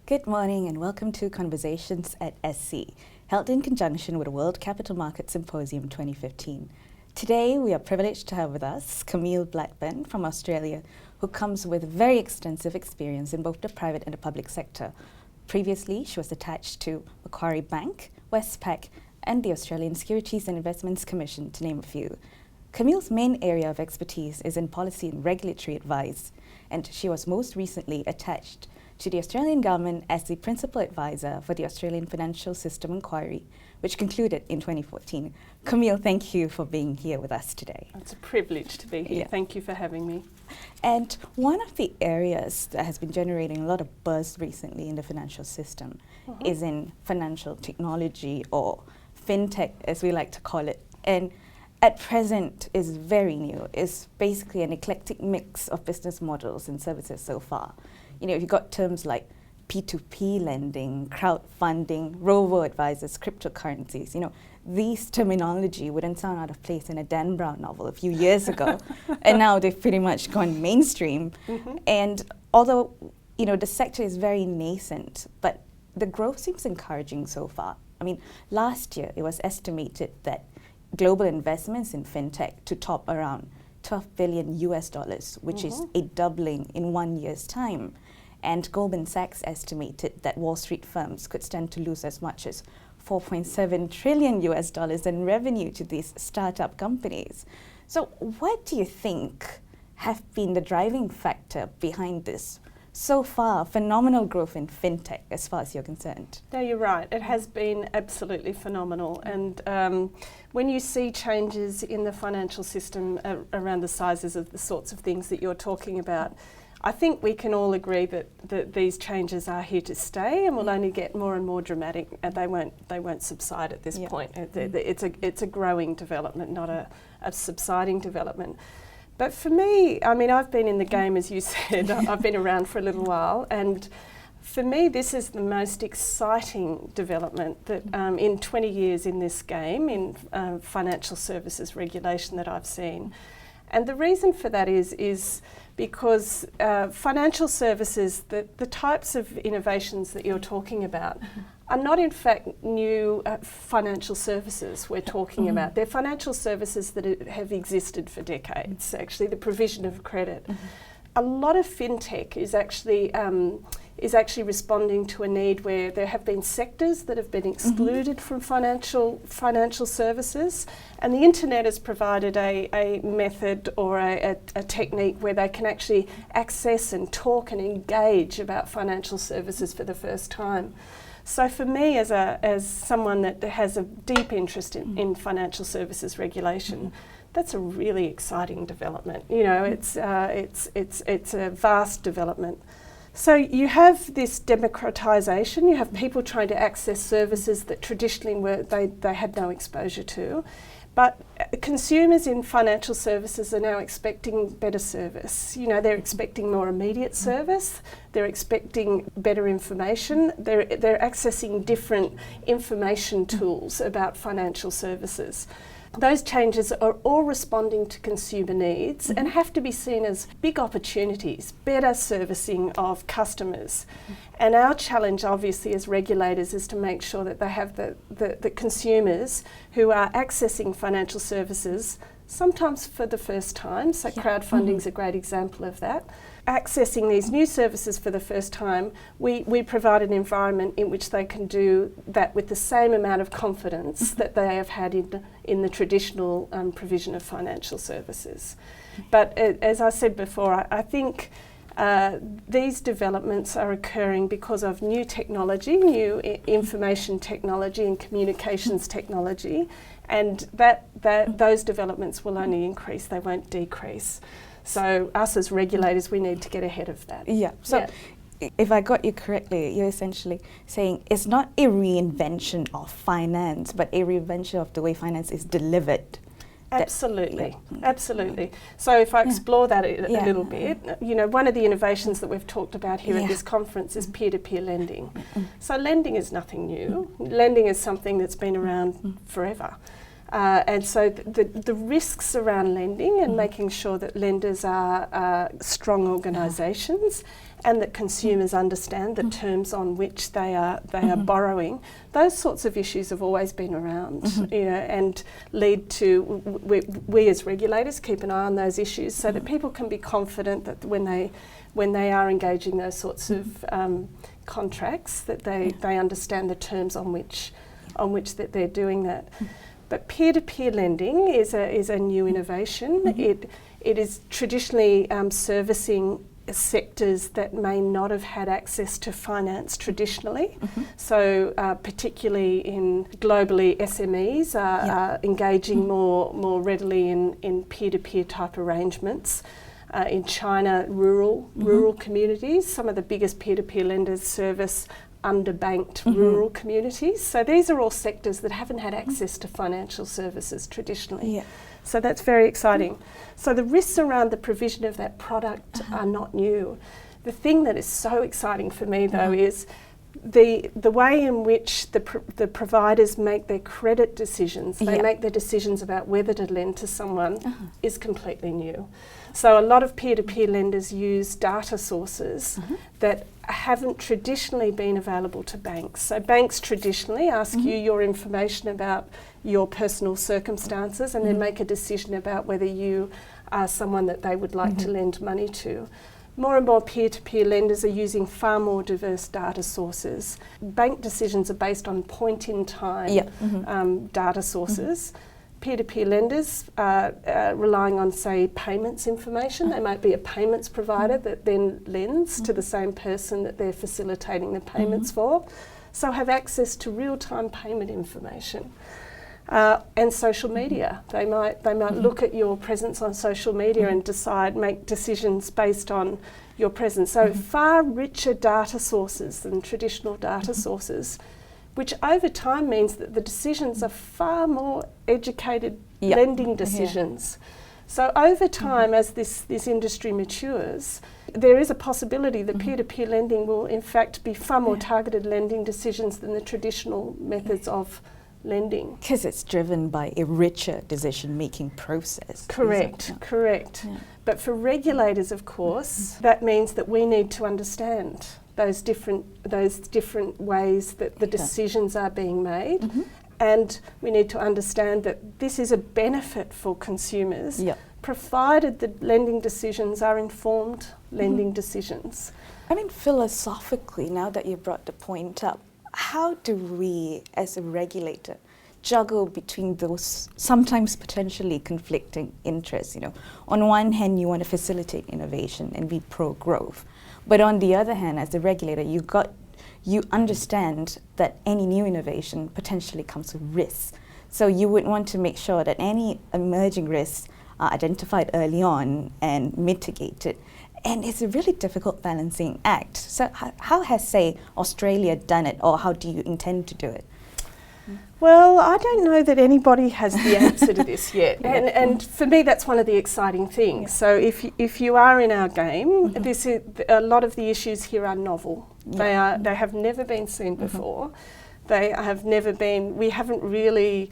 Good morning and welcome to Conversations at SC, held in conjunction with the World Capital Market Symposium 2015. Today we are privileged to have with us Camille Blackburn from Australia, who comes with very extensive experience in both the private and the public sector. Previously, she was attached to Macquarie Bank, Westpac, and the Australian Securities and Investments Commission, to name a few. Camille's main area of expertise is in policy and regulatory advice, and she was most recently attached to the Australian Government as the Principal Advisor for the Australian Financial System Inquiry, which concluded in 2014. Camille, thank you for being here with us today. It's a privilege to be here. Yeah. Thank you for having me. And one of the areas that has been generating a lot of buzz recently in the financial system is in financial technology, or fintech as we like to call it. And at present is very new. It's basically an eclectic mix of business models and services so far. You know, you've got terms like P2P lending, crowdfunding, robo-advisors, cryptocurrencies. You know, these terminology wouldn't sound out of place in a Dan Brown novel a few years ago. And now they've pretty much gone mainstream. And although, you know, the sector is very nascent, but the growth seems encouraging so far. I mean, last year it was estimated that global investments in fintech to top around $12 billion US, which is a doubling in 1 year's time. And Goldman Sachs estimated that Wall Street firms could stand to lose as much as $4.7 trillion US in revenue to these startup companies. So what do you think have been the driving factor behind this so far phenomenal growth in fintech as far as you're concerned? No, you're right. It has been absolutely phenomenal. And when you see changes in the financial system around the sizes of the sorts of things that you're talking about, I think we can all agree that these changes are here to stay and will only get more and more dramatic, and they won't subside at this point. It's a growing development, not a subsiding development. But for me, I mean, I've been in the game, as you said. I've been around for a little while, and for me, this is the most exciting development that in 20 years in this game, in financial services regulation, that I've seen. And the reason for that is because financial services, the types of innovations that you're talking about, are not in fact new financial services we're talking about. They're financial services that have existed for decades, actually, the provision of credit. A lot of fintech is actually responding to a need where there have been sectors that have been excluded from financial services, and the internet has provided a method or a technique where they can actually access and talk and engage about financial services for the first time. So for me, as someone that has a deep interest in financial services regulation, that's a really exciting development. You know, it's a vast development. So you have this democratisation. You have people trying to access services that traditionally they had no exposure to. But consumers in financial services are now expecting better service. You know, they're expecting more immediate service. They're expecting better information. They're accessing different information tools about financial services. Those changes are all responding to consumer needs and have to be seen as big opportunities, better servicing of customers. And our challenge, obviously, as regulators, is to make sure that they have the consumers who are accessing financial services, sometimes for the first time, so crowdfunding is a great example of that. Accessing these new services for the first time, we provide an environment in which they can do that with the same amount of confidence that they have had in the traditional provision of financial services. But as I said before, I think these developments are occurring because of new technology, new information technology and communications technology, and those developments will only increase, they won't decrease. So us as regulators, we need to get ahead of that. Yeah. So if I got you correctly, you're essentially saying it's not a reinvention of finance, but a reinvention of the way finance is delivered. Absolutely, absolutely. So if I explore that a little bit, you know, one of the innovations that we've talked about here at this conference is peer-to-peer lending. So lending is nothing new. Lending is something that's been around forever. And so the risks around lending and making sure that lenders are strong organisations and that consumers understand the terms on which they are borrowing, those sorts of issues have always been around, you know, and lead to we as regulators keep an eye on those issues so that people can be confident that when they are engaging those sorts of contracts, that they understand the terms on which that they're doing that. But peer-to-peer lending is a new innovation. It is traditionally servicing sectors that may not have had access to finance traditionally. So particularly globally, SMEs are engaging more readily in peer-to-peer type arrangements. In China, rural communities, some of the biggest peer-to-peer lenders service underbanked rural communities. So these are all sectors that haven't had access to financial services traditionally. So that's very exciting. So the risks around the provision of that product are not new. The thing that is so exciting for me though is the way in which the providers make their credit decisions, they make their decisions about whether to lend to someone is completely new. So a lot of peer-to-peer lenders use data sources that haven't traditionally been available to banks. So banks traditionally ask you your information about your personal circumstances and then make a decision about whether you are someone that they would like to lend money to. More and more peer-to-peer lenders are using far more diverse data sources. Bank decisions are based on point-in-time data sources. Peer-to-peer lenders are relying on, say, payments information. They might be a payments provider that then lends to the same person that they're facilitating the payments for. So have access to real-time payment information. And social media. They might look at your presence on social media and make decisions based on your presence. So far richer data sources than traditional data sources, which over time means that the decisions are far more educated lending decisions. So over time, as this industry matures, there is a possibility that peer-to-peer lending will in fact be far more targeted lending decisions than the traditional methods of lending. Because it's driven by a richer decision-making process. Correct. Yeah. But for regulators, of course, that means that we need to understand those different ways that the decisions are being made, and we need to understand that this is a benefit for consumers, provided the lending decisions are informed lending decisions. I mean, philosophically, now that you brought the point up, how do we, as a regulator, juggle between those sometimes potentially conflicting interests? You know, on one hand, you want to facilitate innovation and be pro-growth, but on the other hand, as a regulator, you understand that any new innovation potentially comes with risks. So you would want to make sure that any emerging risks are identified early on and mitigated. And it's a really difficult balancing act. So how has, say, Australia done it, or how do you intend to do it? Well, I don't know that anybody has the answer to this yet. And for me, that's one of the exciting things. So if you are in our game, this is, a lot of the issues here are novel. They have never been seen before. They have never been, we haven't really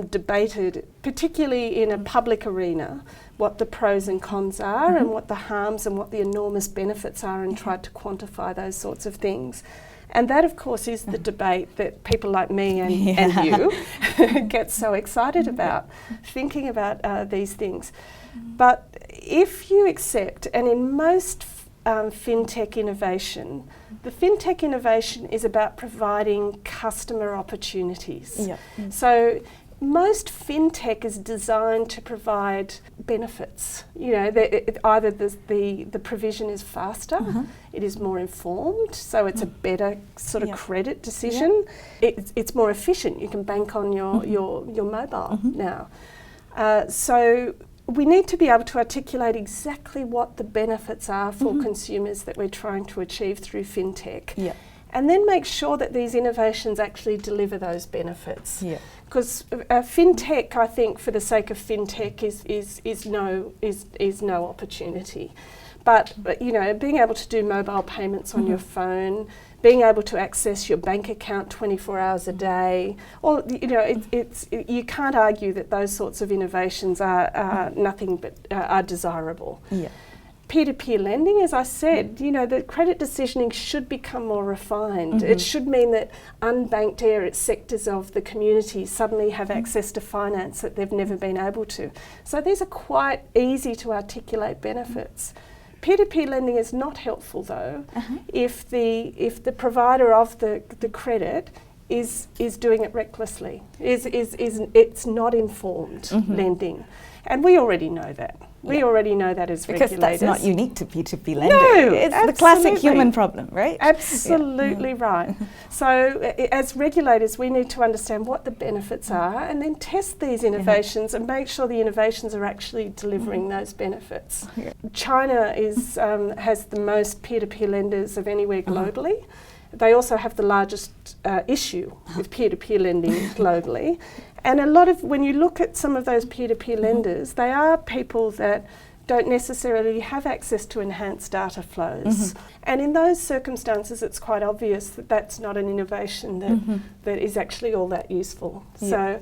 debated, particularly in a public arena, what the pros and cons are and what the harms and what the enormous benefits are, and tried to quantify those sorts of things. And that, of course, is the debate that people like me and you get so excited about, thinking about these things. But if you accept, and in most fintech innovation, the fintech innovation is about providing customer opportunities. So most fintech is designed to provide benefits. You know, either the provision is faster, it is more informed, so it's a better sort of credit decision. It's more efficient. You can bank on your mobile now. So we need to be able to articulate exactly what the benefits are for consumers that we're trying to achieve through fintech. And then make sure that these innovations actually deliver those benefits. Because fintech, I think, for the sake of fintech, is no opportunity. But you know, being able to do mobile payments on your phone, being able to access your bank account 24 hours a day, or you know, you can't argue that those sorts of innovations are nothing but are desirable. Yeah. Peer-to-peer lending, as I said, you know, the credit decisioning should become more refined. It should mean that unbanked sectors of the community suddenly have access to finance that they've never been able to. So these are quite easy to articulate benefits. Peer-to-peer lending is not helpful though if the provider of the credit is doing it recklessly. It's not informed lending, and we already know that. We already know that as regulators. Because that's not unique to P2P lending. No, it's absolutely. the classic human problem, right? Absolutely right. So as regulators, we need to understand what the benefits are and then test these innovations and make sure the innovations are actually delivering those benefits. China has the most peer-to-peer lenders of anywhere globally. They also have the largest issue with peer-to-peer lending globally. And when you look at some of those peer-to-peer lenders, they are people that don't necessarily have access to enhanced data flows. And in those circumstances, it's quite obvious that that's not an innovation that is actually all that useful. So,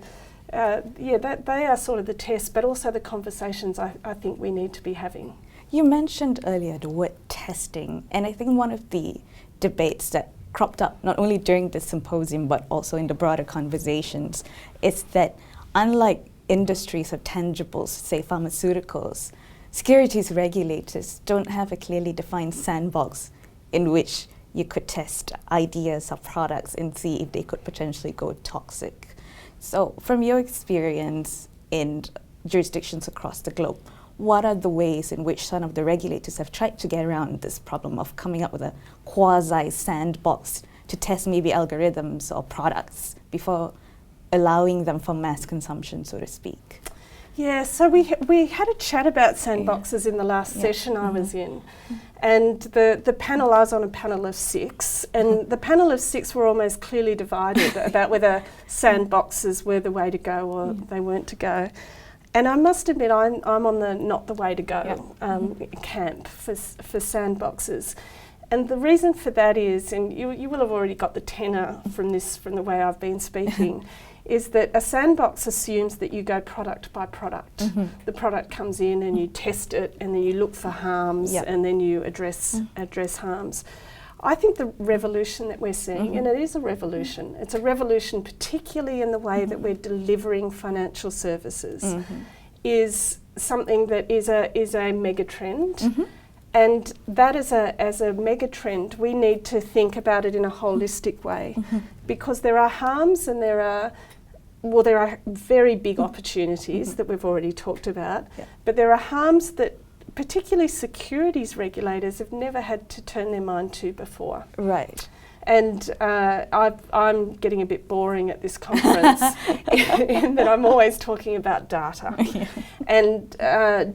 they are sort of the tests, but also the conversations I think we need to be having. You mentioned earlier the word testing, and I think one of the debates that cropped up not only during the symposium but also in the broader conversations is that unlike industries of tangibles, say pharmaceuticals, securities regulators don't have a clearly defined sandbox in which you could test ideas of products and see if they could potentially go toxic. So from your experience in jurisdictions across the globe, what are the ways in which some of the regulators have tried to get around this problem of coming up with a quasi-sandbox to test maybe algorithms or products before allowing them for mass consumption, so to speak? Yeah, so we had a chat about sandboxes in the last session I was in. And the panel, I was on a panel of 6, and the panel of 6 were almost clearly divided about whether sandboxes were the way to go or they weren't to go. And I must admit, I'm on the not the way to go camp for sandboxes. And the reason for that is, and you will have already got the tenor from the way I've been speaking, is that a sandbox assumes that you go product by product. The product comes in and you test it and then you look for harms and then you address harms. I think the revolution that we're seeing, and it is a revolution, it's a revolution particularly in the way that we're delivering financial services, is something that is a mega trend. And that as a mega trend, we need to think about it in a holistic way, because there are harms and there are very big opportunities that we've already talked about, but there are harms that particularly securities regulators have never had to turn their mind to before. Right. And I'm getting a bit boring at this conference in that I'm always talking about data. And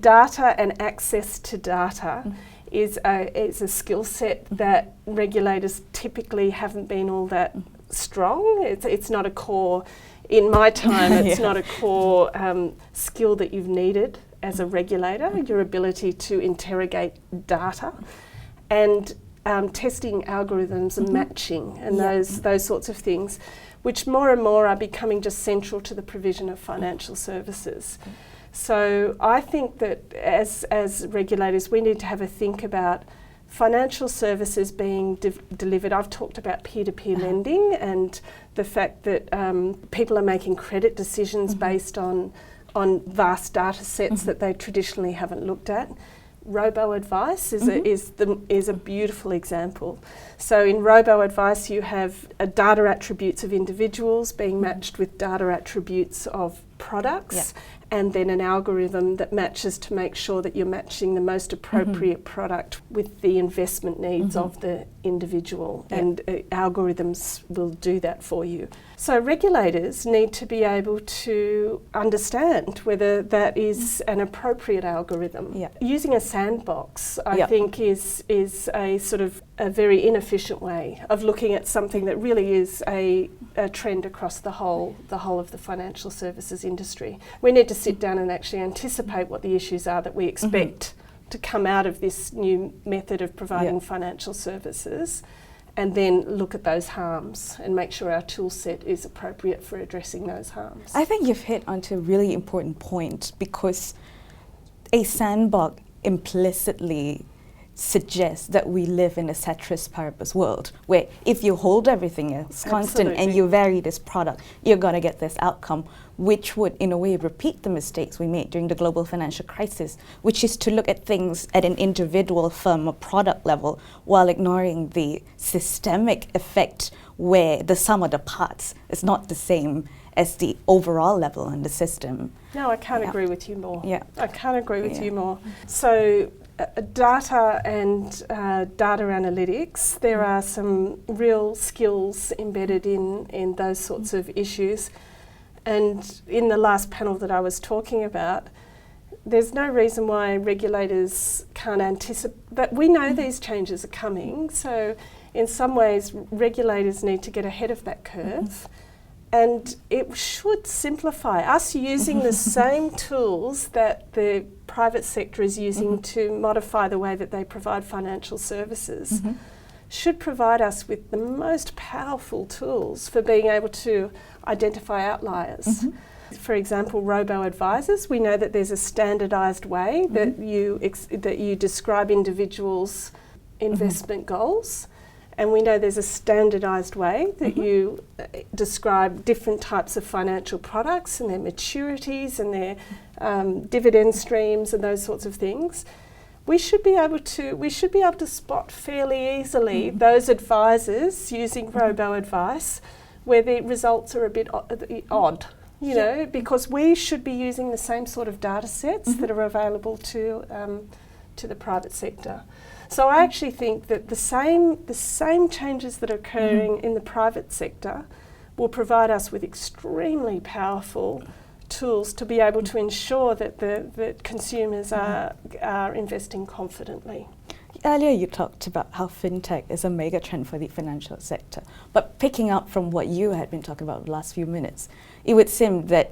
data and access to data is a skill set that regulators typically haven't been all that strong. It's not a core, in my time, it's not a core skill that you've needed as a regulator, your ability to interrogate data and testing algorithms and matching and those sorts of things, which more and more are becoming just central to the provision of financial services. So I think that as regulators, we need to have a think about financial services being delivered. I've talked about peer-to-peer lending and the fact that people are making credit decisions based on vast data sets that they traditionally haven't looked at. Robo-advice is a beautiful example. So in robo-advice you have data attributes of individuals being matched with data attributes of products, and then an algorithm that matches to make sure that you're matching the most appropriate product with the investment needs of the individual, and algorithms will do that for you. So regulators need to be able to understand whether that is an appropriate algorithm. Using a sandbox, I think, is a sort of a very inefficient way of looking at something that really is a trend across the whole of the financial services industry. We need to sit down and actually anticipate what the issues are that we expect to come out of this new method of providing financial services, and then look at those harms and make sure our tool set is appropriate for addressing those harms. I think you've hit onto a really important point, because a sandbox implicitly suggests that we live in a ceteris paribus world, where if you hold everything else constant and you vary this product, you're going to get this outcome, which would in a way repeat the mistakes we made during the global financial crisis, which is to look at things at an individual firm or product level while ignoring the systemic effect, where the sum of the parts is not the same as the overall level in the system. No, I can't agree with you more. Yeah. I can't agree with you more. So data and data analytics, there are some real skills embedded in those sorts of issues. And in the last panel that I was talking about, there's no reason why regulators can't anticipate, but we know these changes are coming, so in some ways regulators need to get ahead of that curve. And it should simplify us using the same tools that the private sector is using to modify the way that they provide financial services, should provide us with the most powerful tools for being able to identify outliers. For example, robo-advisors, we know that there's a standardised way that you describe individuals' investment goals. And we know there's a standardised way that you describe different types of financial products and their maturities and their dividend streams and those sorts of things. We should be able to spot fairly easily those advisors using robo-advice where the results are a bit odd, you know, because we should be using the same sort of data sets that are available to the private sector. So I actually think that the same changes that are occurring in the private sector will provide us with extremely powerful tools to be able to ensure that that consumers are investing confidently. Earlier you talked about how fintech is a mega trend for the financial sector, but picking up from what you had been talking about the last few minutes, it would seem that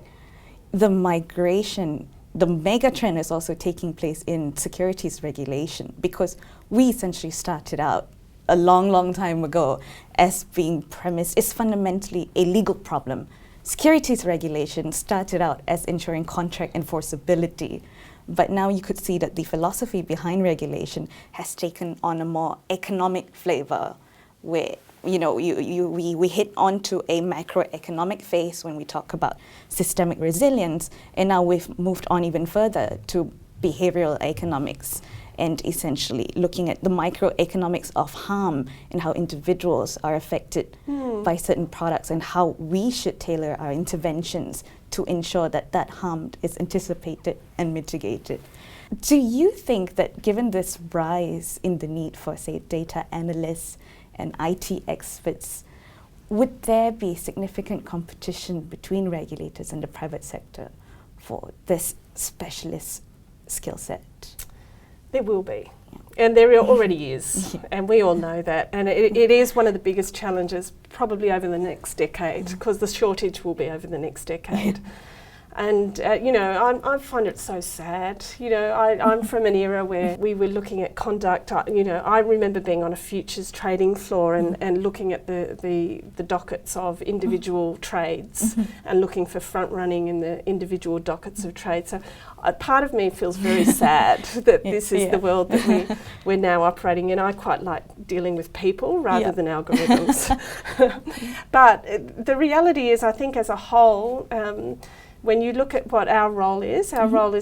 the mega trend is also taking place in securities regulation, because we essentially started out a long time ago as being premised, it's fundamentally a legal problem. Securities regulation started out as ensuring contract enforceability, but now you could see that the philosophy behind regulation has taken on a more economic flavor, where we hit onto a macroeconomic phase when we talk about systemic resilience, and now we've moved on even further to behavioral economics and essentially looking at the microeconomics of harm and how individuals are affected by certain products and how we should tailor our interventions to ensure that that harm is anticipated and mitigated. Do you think that given this rise in the need for, say, data analysts and IT experts, would there be significant competition between regulators and the private sector for this specialist skill set? There will be, and there already is, and we all know that. And it is one of the biggest challenges probably over the next decade, because the shortage will be over the next decade. And, I find it so sad. I'm from an era where we were looking at conduct. I remember being on a futures trading floor and looking at the dockets of individual trades and looking for front running in the individual dockets of trade. So part of me feels very sad that this is the world that we're now operating in. I quite like dealing with people rather than algorithms. But the reality is, I think as a whole, when you look at what our role is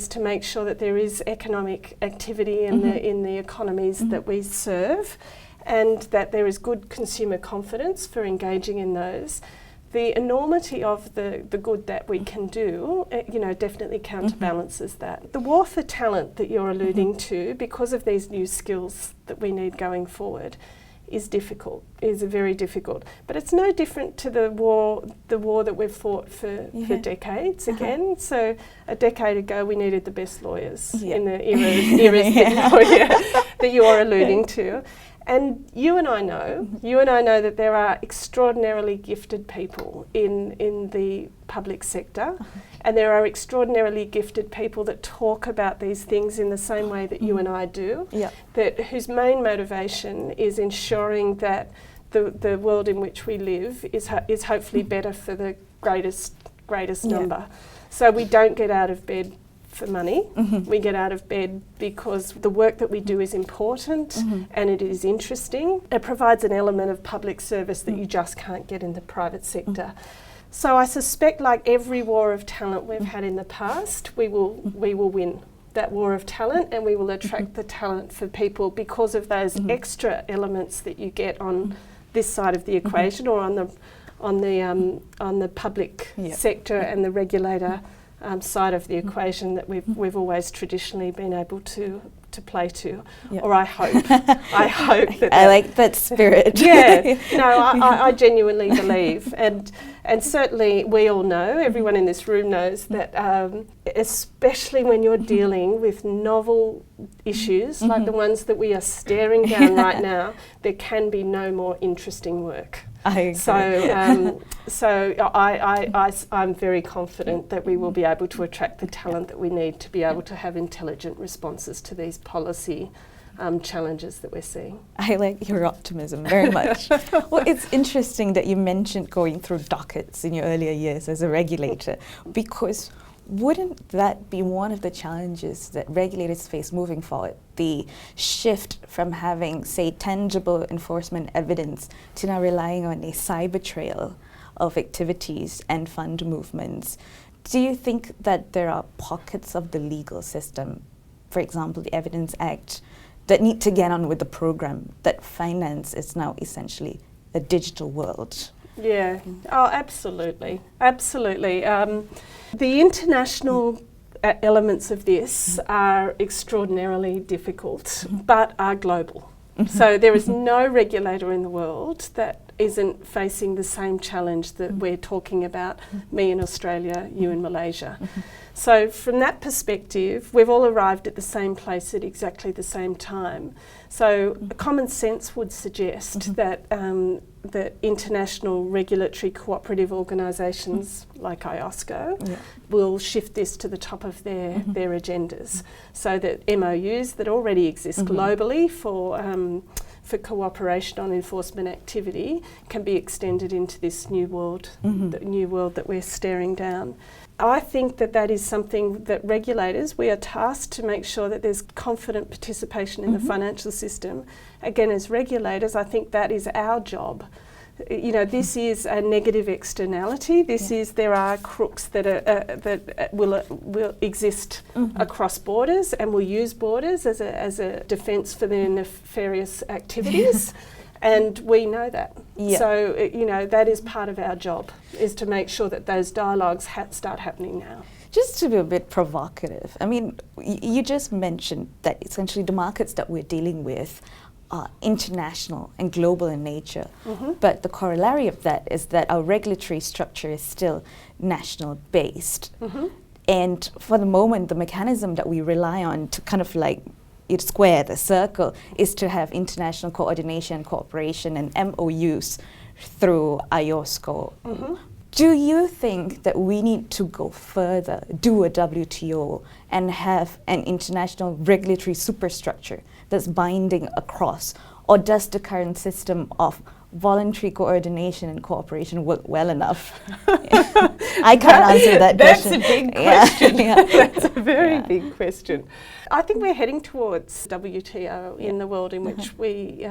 to make sure that there is economic activity in the economies that we serve, and that there is good consumer confidence for engaging in those. The enormity of the good that we can do, definitely counterbalances that. The war for talent that you're alluding to, because of these new skills that we need going forward, is very difficult. But it's no different to the war that we've fought for decades again. So a decade ago we needed the best lawyers in the eras that you're alluding to. And you and I know that there are extraordinarily gifted people in the public sector, and there are extraordinarily gifted people that talk about these things in the same way that you and I do, whose main motivation is ensuring that the world in which we live is hopefully better for the greatest number. So we don't get out of bed for money. We get out of bed because the work that we do is important and it is interesting. It provides an element of public service that you just can't get in the private sector. So I suspect, like every war of talent we've had in the past, we will win that war of talent, and we will attract the talent for people because of those extra elements that you get on this side of the equation, or on the public sector and the regulator side of the equation that we've always traditionally been able to play to, or I hope that I like that spirit. I genuinely believe, and certainly we all know, everyone in this room knows that, especially when you're dealing with novel issues like the ones that we are staring down right now, there can be no more interesting work. I agree. So I'm very confident that we will be able to attract the talent that we need to be able to have intelligent responses to these policy challenges that we're seeing. I like your optimism very much. Well, it's interesting that you mentioned going through dockets in your earlier years as a regulator, because wouldn't that be one of the challenges that regulators face moving forward? The shift from having, say, tangible enforcement evidence to now relying on a cyber trail of activities and fund movements. Do you think that there are pockets of the legal system, for example, the Evidence Act, that need to get on with the program, that finance is now essentially a digital world? Yeah, oh, absolutely. The international elements of this are extraordinarily difficult, but are global. So there is no regulator in the world that isn't facing the same challenge that we're talking about, me in Australia, you in Malaysia. So from that perspective, we've all arrived at the same place at exactly the same time. So common sense would suggest that that international regulatory cooperative organisations like IOSCO will shift this to the top of their agendas, so that MOUs that already exist globally for cooperation on enforcement activity can be extended into this new world, the new world that we're staring down. I think that is something that regulators, we are tasked to make sure that there's confident participation in the financial system. Again, as regulators, I think that is our job. You know, this is a negative externality. This is, there are crooks that will exist across borders and will use borders as a defence for their nefarious activities. And we know that. So, you know, that is part of our job, is to make sure that those dialogues start happening now. Just to be a bit provocative, I mean, you just mentioned that essentially the markets that we're dealing with are international and global in nature. But the corollary of that is that our regulatory structure is still national based. And for the moment, the mechanism that we rely on to kind of like square the circle is to have international coordination, cooperation, and MOUs through IOSCO. Do you think that we need to go further, do a WTO, and have an international regulatory superstructure that's binding across? Or does the current system of voluntary coordination and cooperation work well enough? I can't answer that question. That's a big question. That's a very big question. I think we're heading towards WTO in the world in which we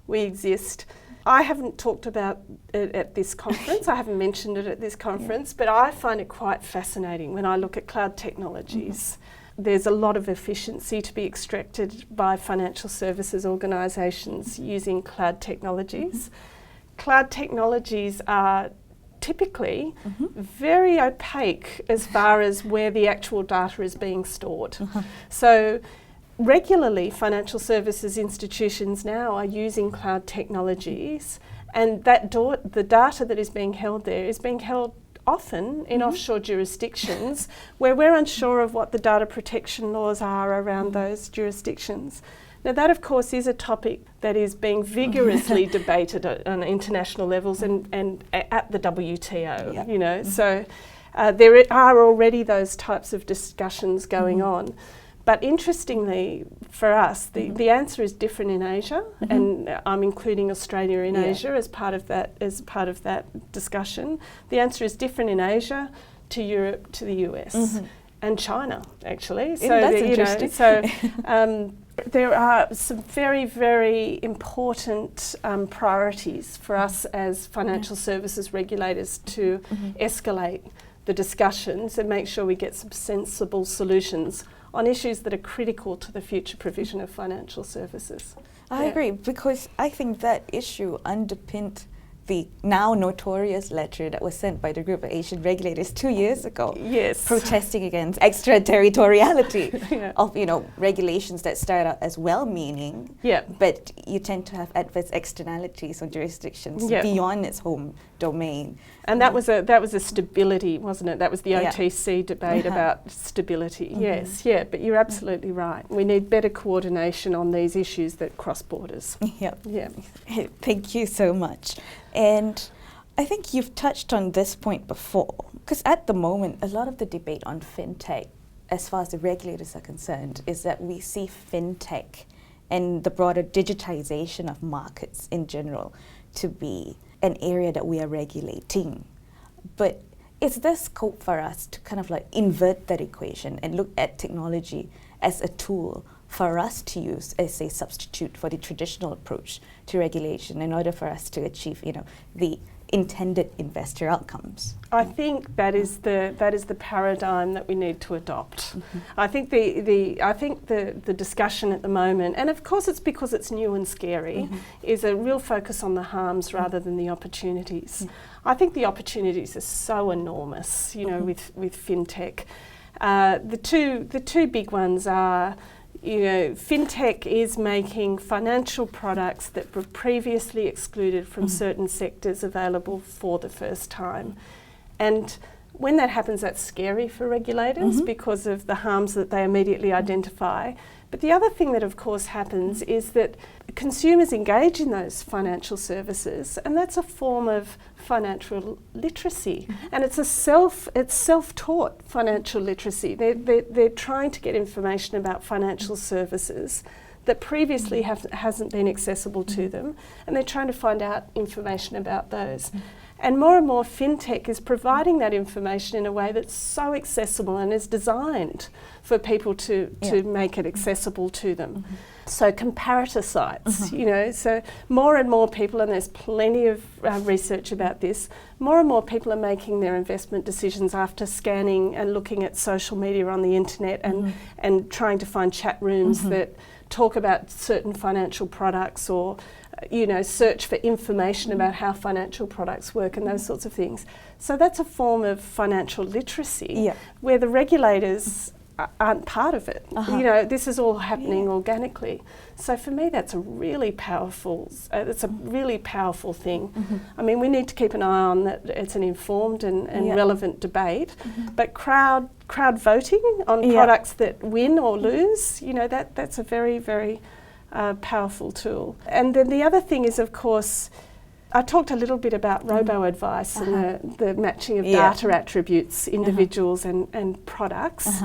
exist. I haven't talked about it at this conference, I haven't mentioned it at this conference, but I find it quite fascinating when I look at cloud technologies. There's a lot of efficiency to be extracted by financial services organisations using cloud technologies. Cloud technologies are typically very opaque as far as where the actual data is being stored. So regularly, financial services institutions now are using cloud technologies, and the data that is being held there is being held often in offshore jurisdictions where we're unsure of what the data protection laws are around those jurisdictions. Now that, of course, is a topic that is being vigorously debated on international levels and at the WTO, Yep. you know. So there are already those types of discussions going on. But interestingly, for us, the answer is different in Asia, and I'm including Australia in Asia as part of that discussion. The answer is different in Asia, to Europe, to the US, and China, actually. So that's interesting. There are some very, very important priorities for us as financial services regulators to escalate the discussions and make sure we get some sensible solutions on issues that are critical to the future provision of financial services. I agree, because I think that issue underpinned the now notorious letter that was sent by the group of Asian regulators 2 years ago, protesting against extraterritoriality of, you know, regulations that start out as well-meaning, but you tend to have adverse externalities on jurisdictions beyond its home domain. And that was a stability, wasn't it? That was the OTC debate about stability. Yes, but you're absolutely right. We need better coordination on these issues that cross borders. Thank you so much. And I think you've touched on this point before, because at the moment, a lot of the debate on fintech, as far as the regulators are concerned, is that we see fintech and the broader digitization of markets in general to be an area that we are regulating. But is there scope for us to kind of like invert that equation and look at technology as a tool for us to use as a substitute for the traditional approach to regulation in order for us to achieve, you know, the intended investor outcomes? I think that is the paradigm that we need to adopt. I think the discussion at the moment, and of course it's because it's new and scary, is a real focus on the harms rather than the opportunities. I think the opportunities are so enormous, you know, with fintech. The two big ones are, you know, fintech is making financial products that were previously excluded from certain sectors available for the first time. And when that happens, that's scary for regulators because of the harms that they immediately identify. But the other thing that, of course, happens is that consumers engage in those financial services, and that's a form of financial literacy. And it's self-taught financial literacy. They're trying to get information about financial services that previously hasn't been accessible to them, and they're trying to find out information about those. And more fintech is providing that information in a way that's so accessible and is designed for people to make it accessible to them. So comparator sites, you know, so more and more people, and there's plenty of research about this, more and more people are making their investment decisions after scanning and looking at social media on the internet and trying to find chat rooms that talk about certain financial products, or you know, search for information about how financial products work and those sorts of things. So that's a form of financial literacy where the regulators aren't part of it. You know, this is all happening organically. So for me, that's a really powerful. It's a really powerful thing. I mean, we need to keep an eye on that. It's an informed and relevant debate. But crowd voting on products that win or lose, you know, that's a very, very powerful tool. And then the other thing is, of course, I talked a little bit about robo-advice and the matching of data attributes, individuals and products.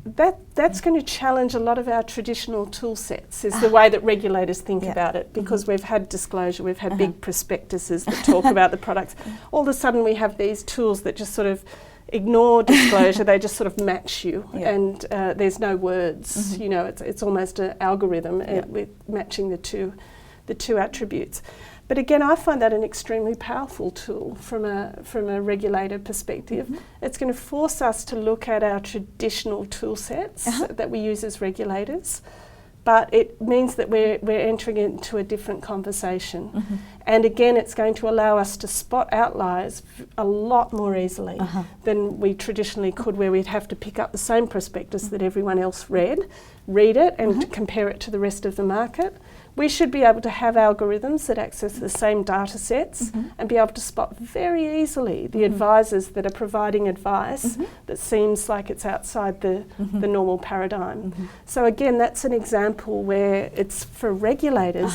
That's going to challenge a lot of our traditional tool sets, is the way that regulators think about it, because we've had disclosure, we've had big prospectuses that talk about the products. All of a sudden we have these tools that just sort of ignore disclosure, they just sort of match you, and there's no words. You know, it's almost an algorithm with matching the two attributes. But again, I find that an extremely powerful tool from a regulator perspective. It's going to force us to look at our traditional tool sets that we use as regulators, but it means that we're entering into a different conversation. And again, it's going to allow us to spot outliers a lot more easily than we traditionally could, where we'd have to pick up the same prospectus that everyone else read it and compare it to the rest of the market. We should be able to have algorithms that access the same data sets and be able to spot very easily the advisors that are providing advice that seems like it's outside the normal paradigm. So again, that's an example where it's for regulators,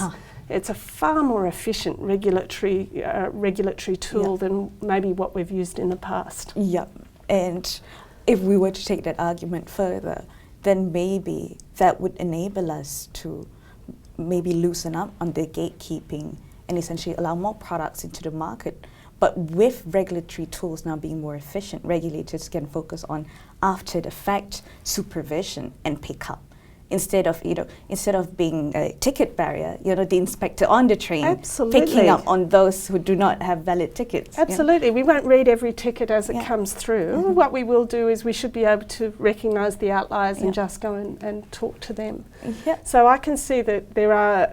it's a far more efficient regulatory tool than maybe what we've used in the past. Yep. And if we were to take that argument further, then maybe that would enable us to maybe loosen up on the gatekeeping and essentially allow more products into the market. But with regulatory tools now being more efficient, regulators can focus on after the fact supervision and pick up. Instead of being a ticket barrier, the inspector on the train picking up on those who do not have valid tickets. Absolutely. We won't read every ticket as it comes through. What we will do is we should be able to recognise the outliers and just go and talk to them. So I can see that there are,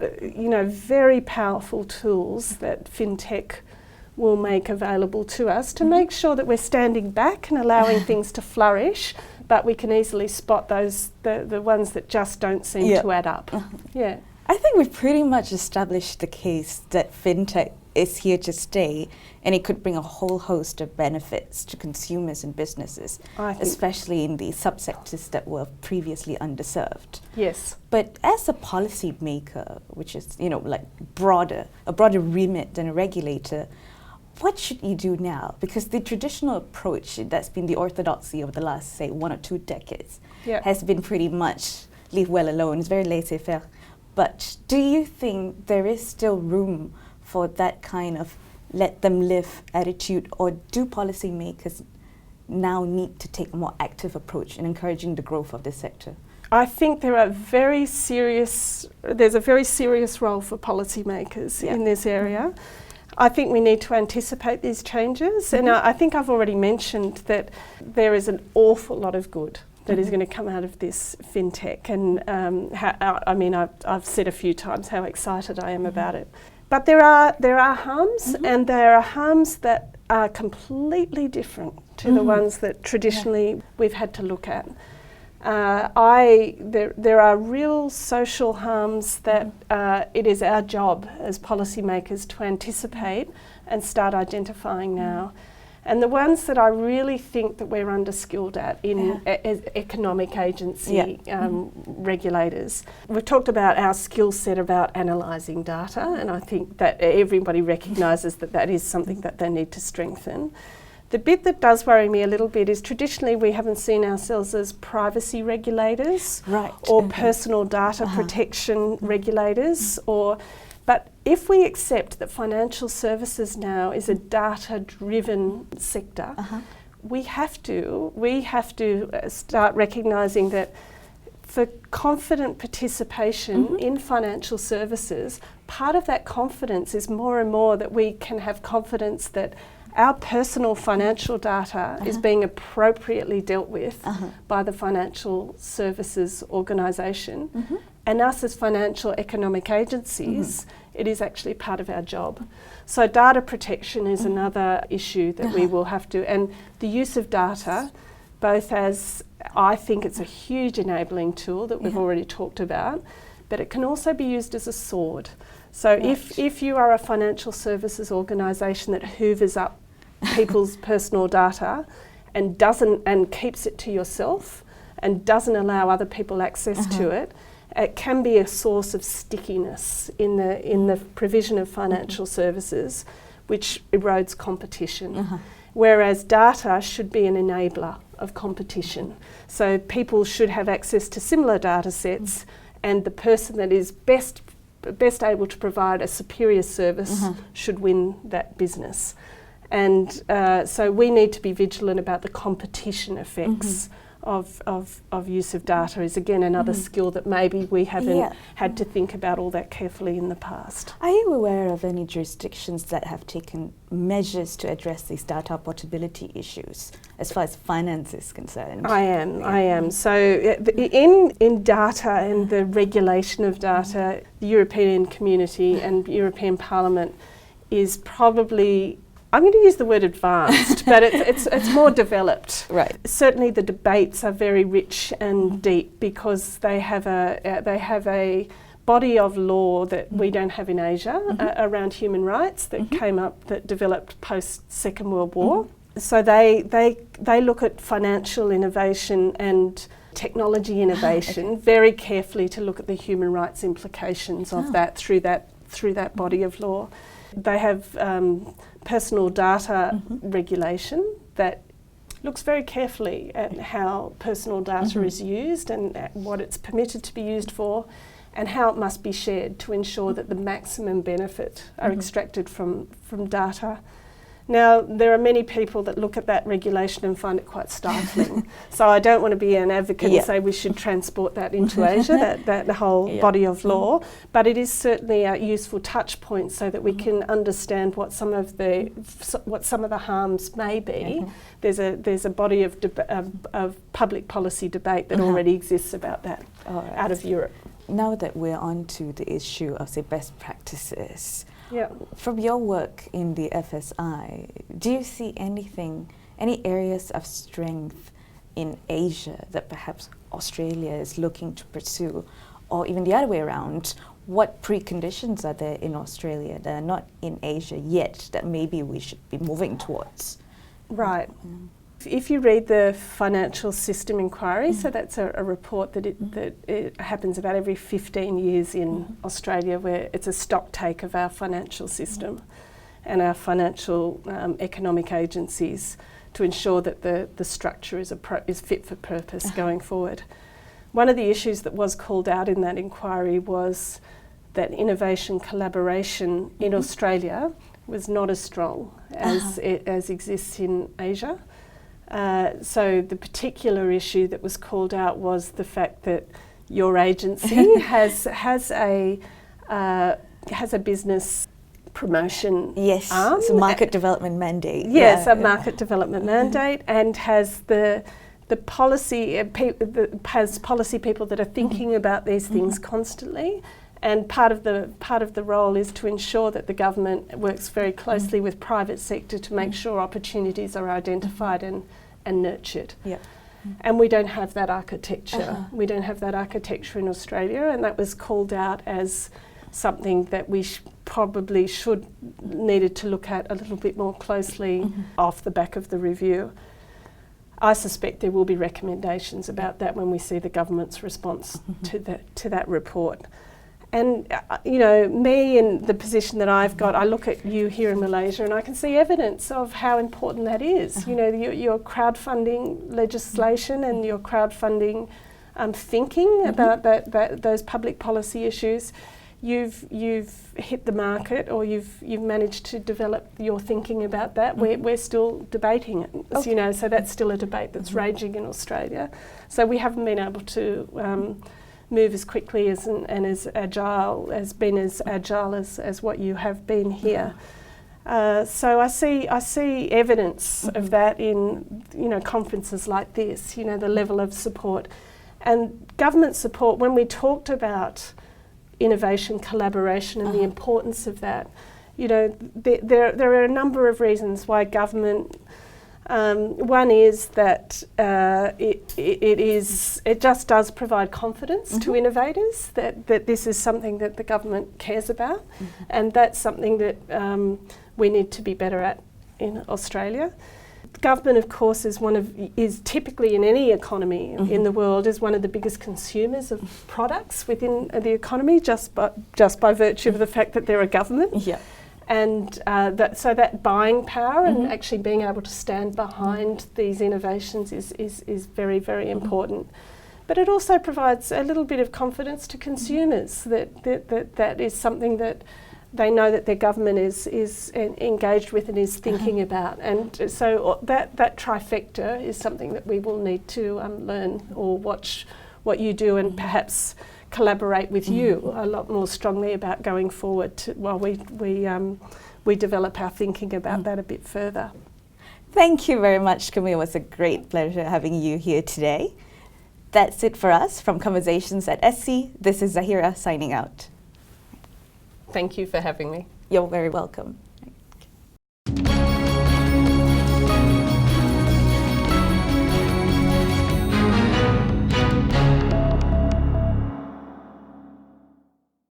very powerful tools that fintech will make available to us to make sure that we're standing back and allowing things to flourish, but we can easily spot those the ones that just don't seem to add up. I think we've pretty much established the case that fintech is here to stay, and it could bring a whole host of benefits to consumers and businesses, especially in the subsectors that were previously underserved. Yes. But as a policy maker, which is a broader remit than a regulator, what should you do now? Because the traditional approach that's been the orthodoxy of the last, say, 1 or 2 decades has been pretty much leave well alone. It's very laissez-faire. But do you think there is still room for that kind of let them live attitude, or do policymakers now need to take a more active approach in encouraging the growth of this sector? I think there's a very serious role for policymakers in this area. I think we need to anticipate these changes, and I think I've already mentioned that there is an awful lot of good that is going to come out of this fintech, and I've said a few times how excited I am about it. But there are harms, and there are harms that are completely different to the ones that traditionally we've had to look at. There are real social harms that it is our job as policymakers to anticipate and start identifying now. And the ones that I really think that we're underskilled at in as economic agency regulators. We've talked about our skill set about analysing data, and I think that everybody recognises that that is something that they need to strengthen. The bit that does worry me a little bit is traditionally we haven't seen ourselves as privacy regulators or personal data protection regulators, but if we accept that financial services now is a data-driven sector, we have to start recognising that for confident participation in financial services, part of that confidence is more and more that we can have confidence that our personal financial data is being appropriately dealt with by the financial services organisation. And us as financial economic agencies, it is actually part of our job. So data protection is another issue that we will have to, and the use of data, both as, I think it's a huge enabling tool that we've already talked about, but it can also be used as a sword. So if you are a financial services organisation that hoovers up people's personal data and keeps it to yourself and doesn't allow other people access to it, it can be a source of stickiness in the provision of financial services, which erodes competition. Whereas data should be an enabler of competition. So people should have access to similar data sets, and the person that is best able to provide a superior service should win that business. And so we need to be vigilant about the competition effects of use of data is again another skill that maybe we haven't had to think about all that carefully in the past. Are you aware of any jurisdictions that have taken measures to address these data portability issues as far as finance is concerned? I am. So in data and the regulation of data, the European Community and European Parliament is probably, I'm going to use the word advanced, but it's more developed. Right. Certainly, the debates are very rich and deep because they have a body of law that we don't have in Asia around human rights that came up, that developed post Second World War. So they look at financial innovation and technology innovation very carefully to look at the human rights implications of that through that body of law. They have personal data regulation that looks very carefully at how personal data is used and what it's permitted to be used for, and how it must be shared to ensure that the maximum benefit are extracted from data. Now, there are many people that look at that regulation and find it quite stifling. So I don't want to be an advocate and say we should transport that into Asia, that whole body of law, but it is certainly a useful touch point so that we can understand what some of the harms may be. There's a body of public policy debate that already exists about that out of Europe. Now that we're on to the issue of, say, best practices, from your work in the FSI, do you see any areas of strength in Asia that perhaps Australia is looking to pursue, or even the other way around? What preconditions are there in Australia that are not in Asia yet that maybe we should be moving towards? Right. If you read the Financial System Inquiry, so that's a report that it happens about every 15 years in Australia, where it's a stock take of our financial system and our financial economic agencies to ensure that the structure is fit for purpose going forward. One of the issues that was called out in that inquiry was that innovation collaboration in Australia was not as strong as exists in Asia. So the particular issue that was called out was the fact that your agency has a business promotion arm. It's a market development mandate. Yes, a market development mandate, and has the policy has policy people that are thinking about these things constantly. And part of the role is to ensure that the government works very closely with private sector to make sure opportunities are identified and nurtured. And we don't have that architecture. We don't have that architecture in Australia, and that was called out as something that we probably needed to look at a little bit more closely off the back of the review. I suspect there will be recommendations about that when we see the government's response to that report. And, me in the position that I've got, I look at you here in Malaysia and I can see evidence of how important that is. Your crowdfunding legislation and your crowdfunding thinking about those public policy issues, you've hit the market, or you've managed to develop your thinking about that. We're still debating it, so that's still a debate that's raging in Australia. So we haven't been able to move as quickly and as agile as what you have been here. So I see evidence of that in conferences like this. The level of support and government support. When we talked about innovation collaboration and the importance of that, there are a number of reasons why government. One is that it just does provide confidence to innovators that this is something that the government cares about, and that's something that we need to be better at in Australia. Government, of course, is typically in any economy in the world is one of the biggest consumers of products within the economy, just by virtue of the fact that they're a government. And so that buying power and actually being able to stand behind these innovations is very, very important. But it also provides a little bit of confidence to consumers that is something that they know that their government is engaged with and is thinking about. And so that trifecta is something that we will need to learn or watch what you do and perhaps collaborate with you a lot more strongly about going forward while we develop our thinking about that a bit further. Thank you very much, Camille. It was a great pleasure having you here today. That's it for us from Conversations at SC. This is Zahira signing out. Thank you for having me. You're very welcome.